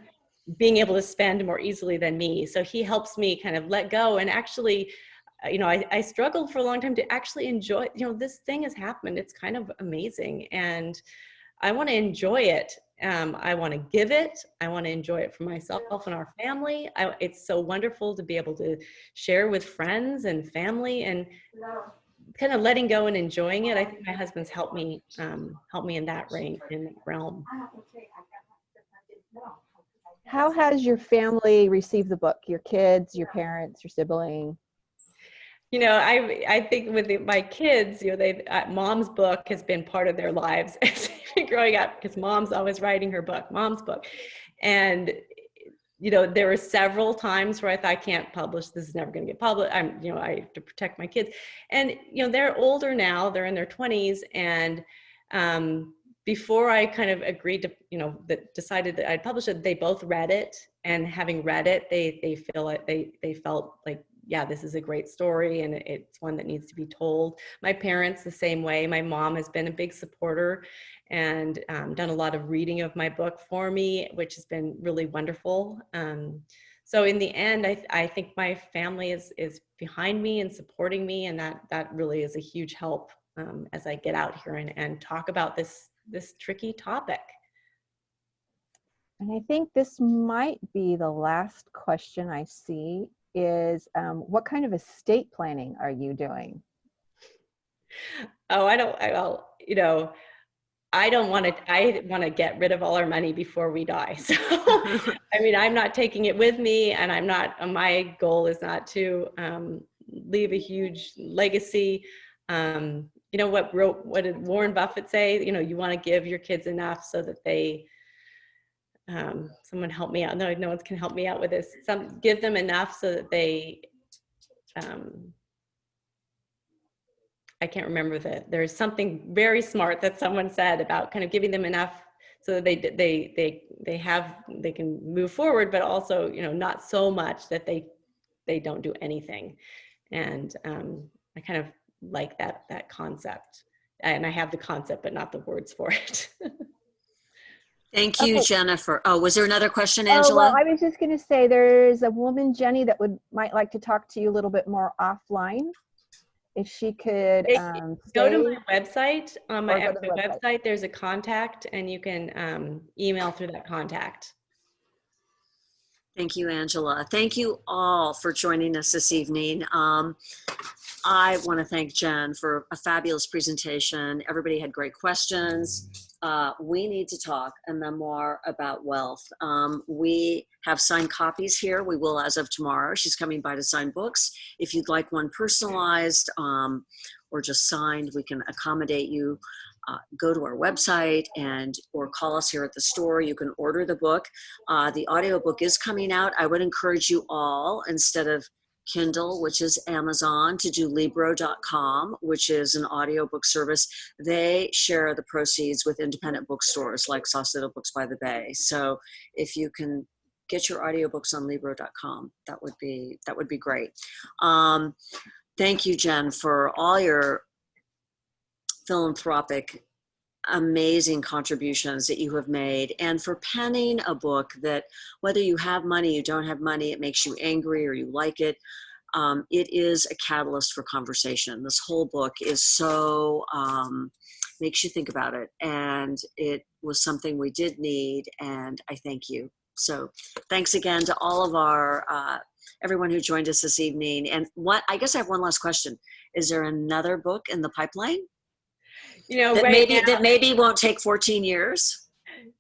being able to spend more easily than me. So he helps me kind of let go. And actually, I struggled for a long time to actually enjoy, this thing has happened. It's kind of amazing. And I want to enjoy it. I want to give it. I want to enjoy it for myself and our family. It's so wonderful to be able to share with friends and family, and kind of letting go and enjoying it. I think my husband's helped me in that realm. How has your family received the book? Your kids, your parents, your sibling? I think with my kids, mom's book has been part of their lives growing up, because mom's always writing her book, mom's book. And, there were several times where I thought, I can't publish, this is never going to get published. I have to protect my kids. And, they're older now, they're in their 20s. And before I kind of agreed to, decided that I'd publish it, they both read it. And having read it, they felt like, yeah, this is a great story, and it's one that needs to be told. My parents, the same way. My mom has been a big supporter and done a lot of reading of my book for me, which has been really wonderful. So in the end, I think my family is behind me and supporting me, and that really is a huge help as I get out here and talk about this tricky topic. And I think this might be the last question I see is, what kind of estate planning are you doing? Oh, I want to get rid of all our money before we die. So, I mean, I'm not taking it with me, and my goal is not to leave a huge legacy. What did Warren Buffett say? You want to give your kids enough so that they, someone help me out. No one can help me out with this. Give them enough so that they, I can't remember there's something very smart that someone said about kind of giving them enough so that they can move forward, but also, not so much that they don't do anything. And I kind of like that concept, and I have the concept, but not the words for it. Thank you, Okay. Jennifer. Oh, was there another question, Oh, Angela? well, I was just going to say there's a woman, Jenny, that might like to talk to you a little bit more offline. If she could Go to my website. On my Or go to the website, there's a contact, and you can email through that contact. Thank you, Angela. Thank you all for joining us this evening. I want to thank Jen for a fabulous presentation. Everybody had great questions. We need to talk a memoir about wealth. We have signed copies here. We will as of tomorrow. She's coming by to sign books. If you'd like one personalized or just signed, we can accommodate you. Go to our website or call us here at the store. You can order the book. The audiobook is coming out. I would encourage you all, instead of Kindle, which is Amazon, to do Libro.com, which is an audiobook service. They share the proceeds with independent bookstores like Sausalito Books by the Bay. So if you can get your audiobooks on Libro.com, that would be great. Thank you, Jen, for all your philanthropic amazing contributions that you have made, and for penning a book that, whether you have money, you don't have money, it makes you angry or you like it, it is a catalyst for conversation. This whole book is so, makes you think about it, and it was something we did need, and I thank you. So thanks again to all of our, everyone who joined us this evening. And I guess I have one last question. Is there another book in the pipeline? You know, that maybe won't take 14 years.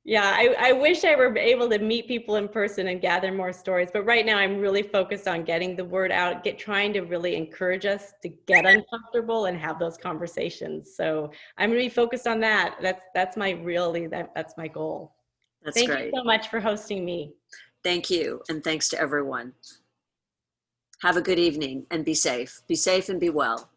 Yeah, I wish I were able to meet people in person and gather more stories, but right now I'm really focused on getting the word out, trying to really encourage us to get uncomfortable and have those conversations. So I'm going to be focused on that. That's my that's my goal. That's Thank great. you so much for hosting me. Thank you, and thanks to everyone. Have a good evening and be safe. Be safe and be well.